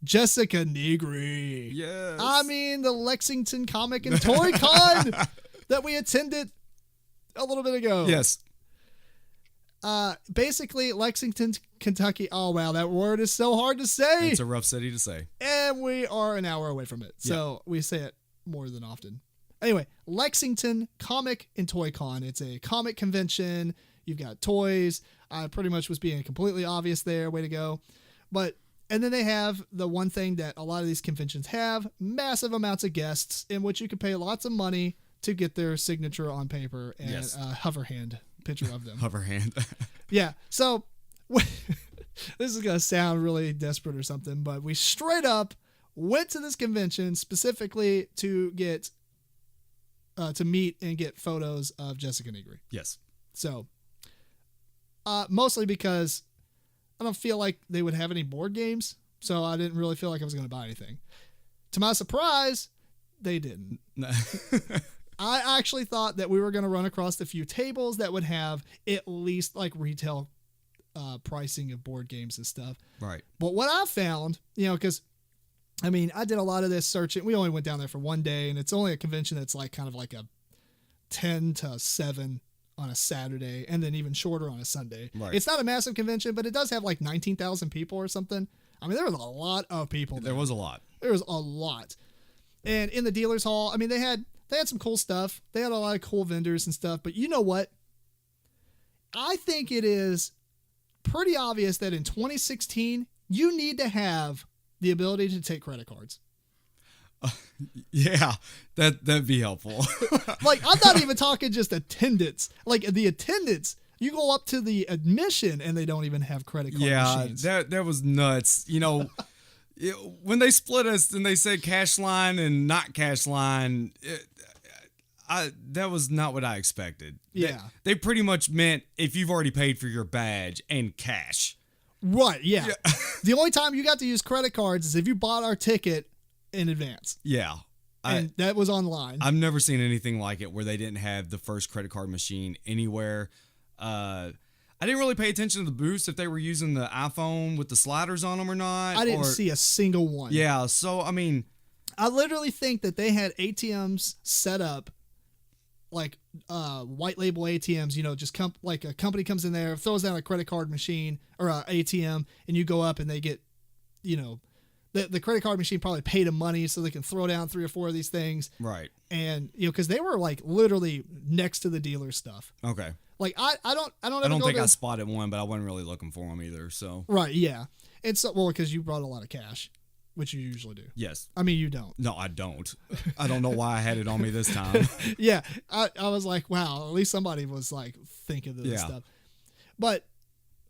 Jessica Negri. Yes. I mean, the Lexington Comic and Toy Con that we attended a little bit ago. Yes. Basically, Lexington, Kentucky. Oh, wow. That word is so hard to say. It's a rough city to say. And we are an hour away from it. So we say it more than often. Anyway, Lexington Comic and Toy Con. It's a comic convention. You've got toys. I pretty much was being completely obvious there. Way to go. And then they have the one thing that a lot of these conventions have, massive amounts of guests in which you can pay lots of money to get their signature on paper and a hover hand picture of them. Hover hand. Yeah. So this is going to sound really desperate or something, but we straight up went to this convention specifically to get to meet and get photos of Jessica Negri. Yes. So mostly because I don't feel like they would have any board games, so I didn't really feel like I was going to buy anything. To my surprise, they didn't. I actually thought that we were going to run across a few tables that would have at least like retail pricing of board games and stuff. Right. But what I found, because I mean, I did a lot of this searching. We only went down there for one day, and it's only a convention that's like kind of like a 10 to 7 on a Saturday, and then even shorter on a Sunday. Right. It's not a massive convention, but it does have like 19,000 people or something. I mean, there was a lot of people there. There was a lot. There was a lot. And in the dealer's hall, I mean, they had some cool stuff. They had a lot of cool vendors and stuff, but you know what? I think it is pretty obvious that in 2016, you need to have the ability to take credit cards. Yeah, that'd be helpful. Like, I'm not even talking just attendance. Like, the attendance, you go up to the admission and they don't even have credit card machines. That was nuts. When they split us and they said cash line and not cash line, that was not what I expected. Yeah. They pretty much meant if you've already paid for your badge and cash. Right, yeah. The only time you got to use credit cards is if you bought our ticket in advance. Yeah. And that was online. I've never seen anything like it where they didn't have the first credit card machine anywhere. I didn't really pay attention to the booths if they were using the iPhone with the sliders on them or not. I didn't see a single one. Yeah, so, I mean... I literally think that they had ATMs set up, like white label ATMs, just like a company comes in there, throws down a credit card machine or a ATM, and you go up and they get, the credit card machine probably paid them money so they can throw down 3 or 4 of these things. Right. And, because they were like literally next to the dealer stuff. Okay. Like I don't think I spotted one, but I wasn't really looking for them either. So. Right. Yeah. And so, because you brought a lot of cash, which you usually do. Yes. I mean, you don't. No, I don't. I don't know why I had it on me this time. Yeah. I was like, wow, at least somebody was like thinking of this stuff. But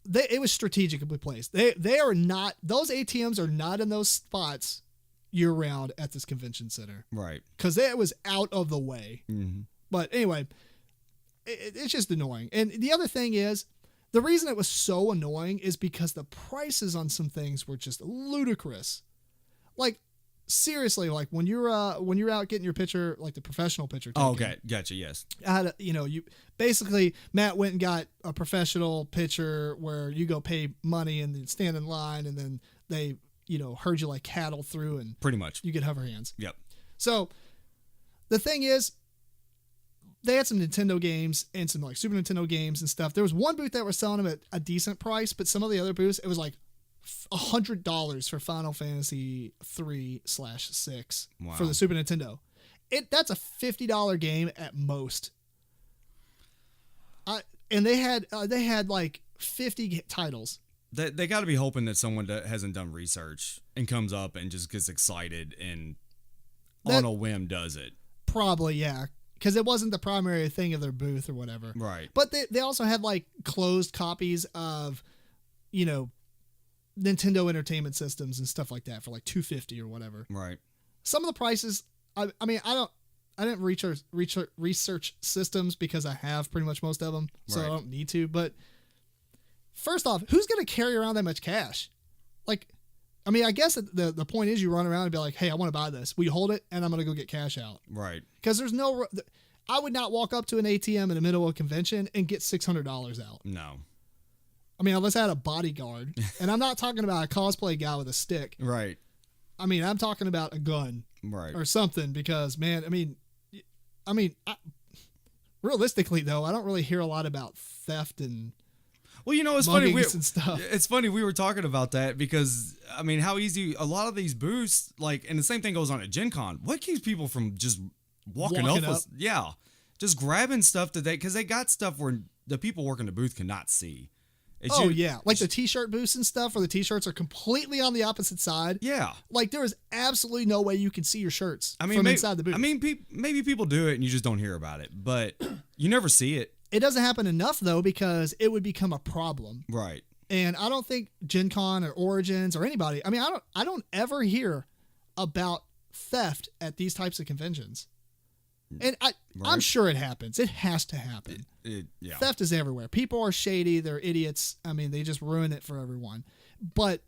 it was strategically placed. They are not, those ATMs are not in those spots year round at this convention center. Right. Because it was out of the way. Mm-hmm. But anyway, it's just annoying. And the other thing is, the reason it was so annoying is because the prices on some things were just ludicrous. Like, seriously, like when you're out getting your picture, like the professional picture taken. Oh, okay. Gotcha. Yes. I had you basically, Matt went and got a professional picture where you go pay money and then stand in line, and then they, herd you like cattle through, and pretty much you get hover hands. Yep. So the thing is, they had some Nintendo games and some like Super Nintendo games and stuff. There was one booth that was selling them at a decent price, but some of the other booths, it was like $100 for Final Fantasy 3/6 for the Super Nintendo. That's a $50 game at most. And they had like 50 titles. They got to be hoping that someone that hasn't done research and comes up and just gets excited and on a whim does it. Probably, yeah. Because it wasn't the primary thing of their booth or whatever. Right. But they also had like closed copies of, Nintendo Entertainment Systems and stuff like that for like $250 or whatever. Right. Some of the prices, I didn't research systems because I have pretty much most of them, so I don't need to. But first off, who's going to carry around that much cash? Like, I mean, I guess the point is you run around and be like, hey, I want to buy this. Will you hold it? And I'm going to go get cash out. Right. Because I would not walk up to an ATM in the middle of a convention and get $600 out. No. I mean, unless I had a bodyguard. And I'm not talking about a cosplay guy with a stick. Right. I mean, I'm talking about a gun Right. or something because, man, realistically though, I don't really hear a lot about theft and Well, you know, it's funny. and stuff. It's funny we were talking about that because I mean, how easy a lot of these booths, like, and the same thing goes on at Gen Con. What keeps people from just walking up? Just grabbing stuff because they got stuff where the people working the booth cannot see. Like the t-shirt booths and stuff where the t-shirts are completely on the opposite side. Yeah. Like there is absolutely no way you can see your shirts from inside the booth. I mean, maybe people do it and you just don't hear about it, but you never see it. It doesn't happen enough though because it would become a problem. Right. And I don't think Gen Con or Origins or anybody, I mean, I don't ever hear about theft at these types of conventions. And I'm sure it happens. It has to happen. Yeah. Theft is everywhere. People are shady. They're idiots. I mean, they just ruin it for everyone. But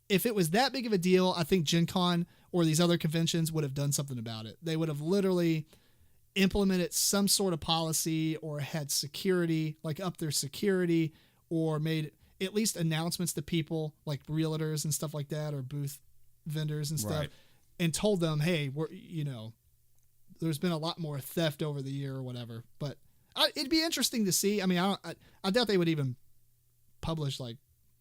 if it was that big of a deal, I think Gen Con or these other conventions would have done something about it. They would have literally implemented some sort of policy or had security, like up their security, or made at least announcements to people like realtors and stuff like that, or booth vendors and stuff, and told them, hey, there's been a lot more theft over the year or whatever. But it'd be interesting to see. I mean, I doubt they would even publish like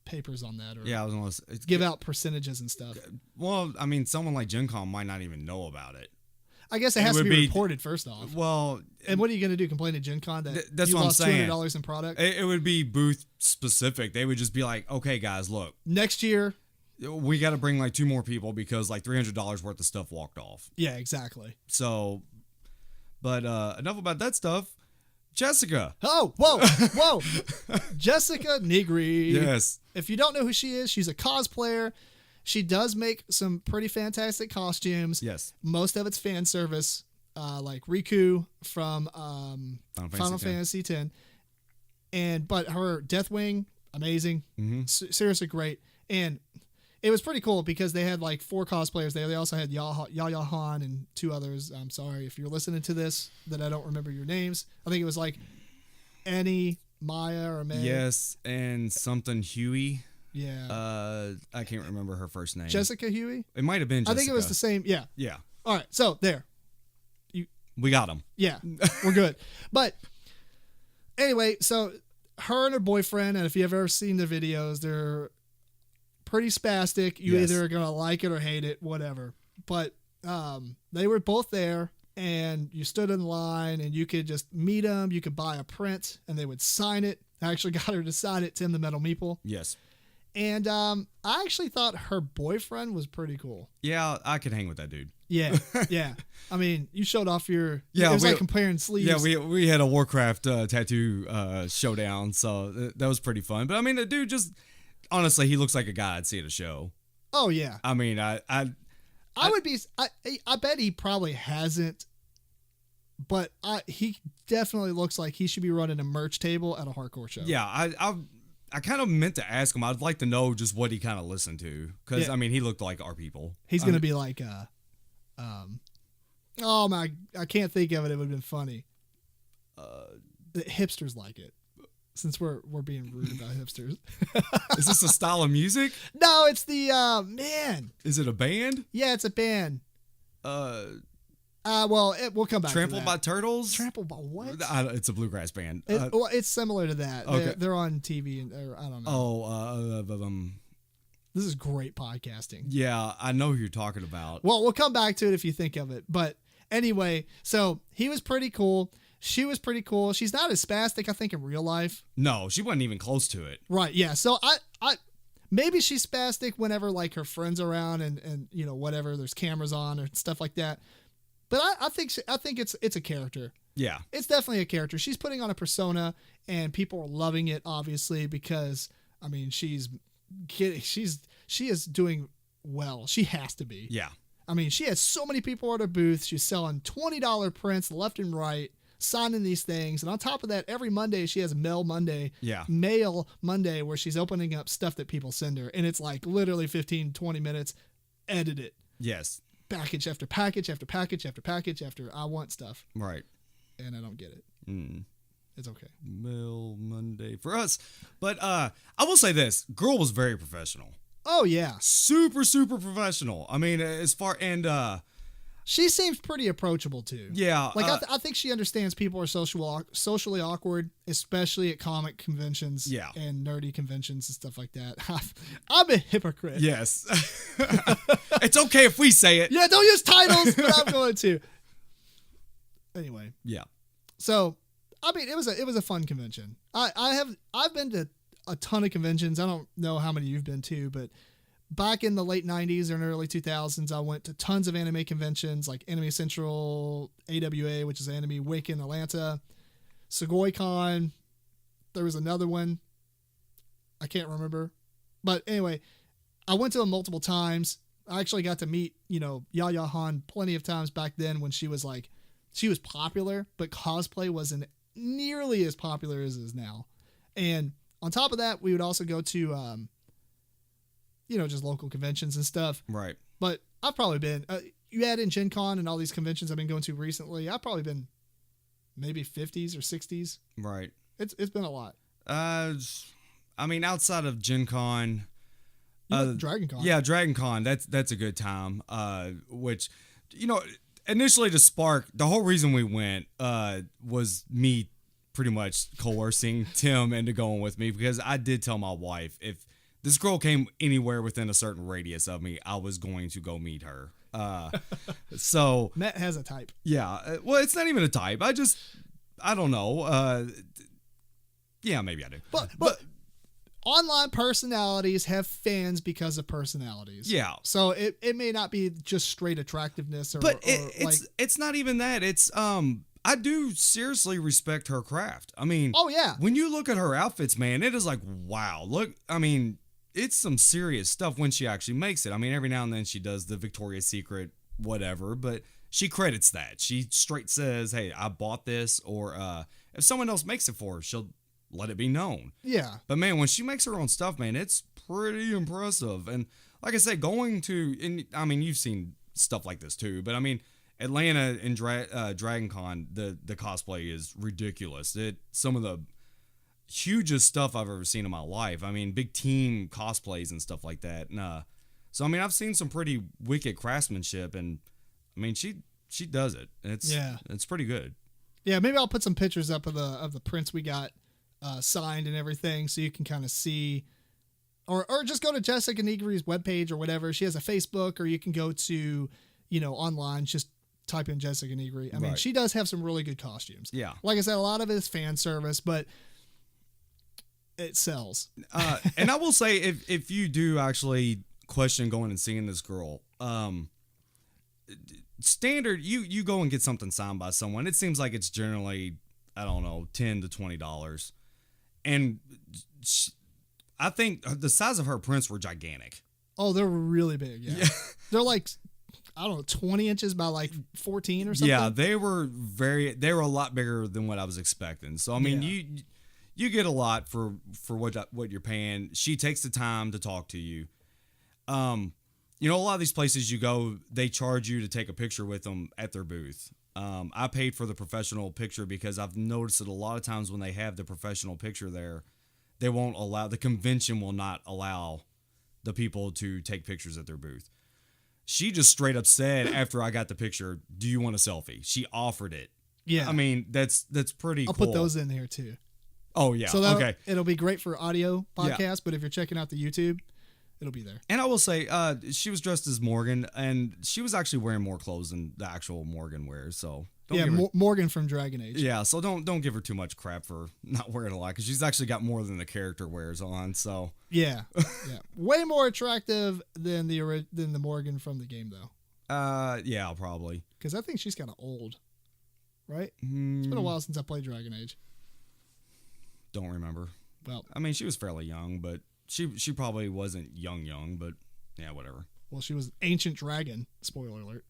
papers on that, or I was almost give out percentages and stuff. Well, I mean, someone like Gen Con might not even know about it. I guess it has to be reported first off. Well, and what are you going to do? Complain to Gen Con that that's you what lost I'm saying. $200 in product? It would be booth specific. They would just be like, okay, guys, look, next year we got to bring like 2 more people because like $300 worth of stuff walked off. Yeah, exactly. So, but enough about that stuff. Jessica. Oh, whoa. Jessica Negri. Yes. If you don't know who she is, she's a cosplayer. She does make some pretty fantastic costumes. Yes. Most of it's fan service, like Riku from Final Fantasy X. But her Deathwing, amazing. Mm-hmm. Seriously great. And it was pretty cool because they had like 4 cosplayers there. They also had Yaya Han and 2 others. I'm sorry if you're listening to this that I don't remember your names. I think it was like Annie, Maya, or May. Yes, and something Huey. Yeah. I can't remember her first name. Jessica Huey? It might have been Jessica. I think it was the same. Yeah. Yeah. All right. So there. We got them. Yeah. We're good. But anyway, so her and her boyfriend, and if you've ever seen the videos, they're pretty spastic. You either are going to like it or hate it, whatever. But they were both there, and you stood in line, and you could just meet them. You could buy a print, and they would sign it. I actually got her to sign it, Tim the Metal Meeple. Yes. And I actually thought her boyfriend was pretty cool. Yeah, I could hang with that dude. Yeah, yeah. I mean, you showed off your... Yeah, it was like comparing sleeves. Yeah, we had a Warcraft tattoo showdown, so that was pretty fun. But I mean, the dude just... Honestly, he looks like a guy I'd see at a show. Oh, yeah. I mean, I would be... I bet he probably hasn't, but he definitely looks like he should be running a merch table at a hardcore show. Yeah, I kind of meant to ask him. I'd like to know just what he kind of listened to. Because, I mean, he looked like our people. He's going to be like... oh, my... I can't think of it. It would have been funny. The hipsters like it. Since we're being rude about hipsters. Is this a style of music? No, it's the man. Is it a band? Yeah, it's a band. Well, we'll come back. Trampled to that. by Turtles? Trampled by what? It's a bluegrass band. Well, it's similar to that. Okay. They're on TV, or I don't know. Oh, this is great podcasting. Yeah, I know who you're talking about. Well, we'll come back to it if you think of it. But anyway, so he was pretty cool. She was pretty cool. She's not as spastic, I think, in real life. No, she wasn't even close to it. Right, yeah. So I maybe she's spastic whenever like her friends are around and you know, whatever, there's cameras on or stuff like that. But I think it's a character. Yeah. It's definitely a character. She's putting on a persona and people are loving it, obviously, because I mean she is doing well. She has to be. Yeah. I mean, she has so many people at her booth. She's selling $20 prints left and right, signing these things. And on top of that, every Monday she has Mail Monday where she's opening up stuff that people send her. And it's like literally 15, 20 minutes, edit it. Yes. Package after package after package after package after I want stuff. Right. And I don't get it. It's okay. Mail Monday for us. But I will say this. Girl was very professional. Oh yeah, super professional. I mean, as far and she seems pretty approachable too. yeah, like I think she understands people are socially awkward, especially at comic conventions, and nerdy conventions and stuff like that. I'm a hypocrite. Yes, it's okay if we say it. Yeah, don't use titles, but I'm going to. Anyway, yeah. So, I mean, it was a fun convention. I've been to a ton of conventions. I don't know how many you've been to, but back in the late 90s or early 2000s, I went to tons of anime conventions like Anime Central, AWA, which is Anime Week in Atlanta, SugoiCon. There was another one. I can't remember. But anyway, I went to them multiple times. I actually got to meet, Yaya Han plenty of times back then when she was popular, but cosplay wasn't nearly as popular as it is now. And on top of that, we would also go to, just local conventions and stuff. Right. But I've probably been, you add in Gen Con and all these conventions I've been going to recently, I've probably been maybe 50s or 60s. Right. It's been a lot. I mean, outside of Gen Con, Dragon Con. Yeah, Dragon Con. That's a good time. Which, initially to Spark, the whole reason we went was me pretty much coercing Tim into going with me, because I did tell my wife if this girl came anywhere within a certain radius of me, I was going to go meet her. So Matt has a type. Yeah. Well, it's not even a type. I don't know. Yeah, maybe I do. But online personalities have fans because of personalities. Yeah. So it may not be just straight attractiveness it's not even that. It's I do seriously respect her craft. I mean, oh yeah. When you look at her outfits, man, it is like, wow. Look, I mean, it's some serious stuff when she actually makes it. I mean, every now and then she does the Victoria's Secret whatever, but she credits that. She straight says, "Hey, I bought this," or if someone else makes it for her, she'll let it be known. Yeah. But man, when she makes her own stuff, man, it's pretty impressive. And like I said, I mean, you've seen stuff like this too, but I mean, Atlanta and Dragon Con, the cosplay is ridiculous. Some of the hugest stuff I've ever seen in my life. I mean, big team cosplays and stuff like that. And, so I mean, I've seen some pretty wicked craftsmanship, and I mean, she does it. It's pretty good. Yeah, maybe I'll put some pictures up of the prints we got signed and everything, so you can kind of see, or just go to Jessica Negri's webpage or whatever. She has a Facebook, or you can go to, online, just type in Jessica Negri. I mean, she does have some really good costumes. Yeah. Like I said, a lot of it is fan service, but it sells. And I will say, if you do actually question going and seeing this girl, standard, you go and get something signed by someone. It seems like it's generally, I don't know, $10 to $20. And I think the size of her prints were gigantic. Oh, they're really big. Yeah. They're like, I don't know, 20 inches by like 14 or something. Yeah, they were a lot bigger than what I was expecting. So I mean, you get a lot for what you're paying. She takes the time to talk to you. A lot of these places you go, they charge you to take a picture with them at their booth. I paid for the professional picture because I've noticed that a lot of times when they have the professional picture there, the convention will not allow the people to take pictures at their booth. She just straight up said after I got the picture, "Do you want a selfie?" She offered it. Yeah. I mean, that's pretty cool. I'll put those in here too. Oh yeah. So okay. It'll be great for audio podcast, but if you're checking out the YouTube, it'll be there. And I will say, she was dressed as Morgan, and she was actually wearing more clothes than the actual Morgan wears. So Morgan from Dragon Age. Yeah, so don't give her too much crap for not wearing a lot, because she's actually got more than the character wears on. So yeah, way more attractive than the Morgan from the game, though. Yeah, probably, because I think she's kind of old, right? It's been a while since I played Dragon Age. Don't remember. Well, I mean, she was fairly young, but she probably wasn't young, but yeah, whatever. Well, she was an ancient dragon. Spoiler alert.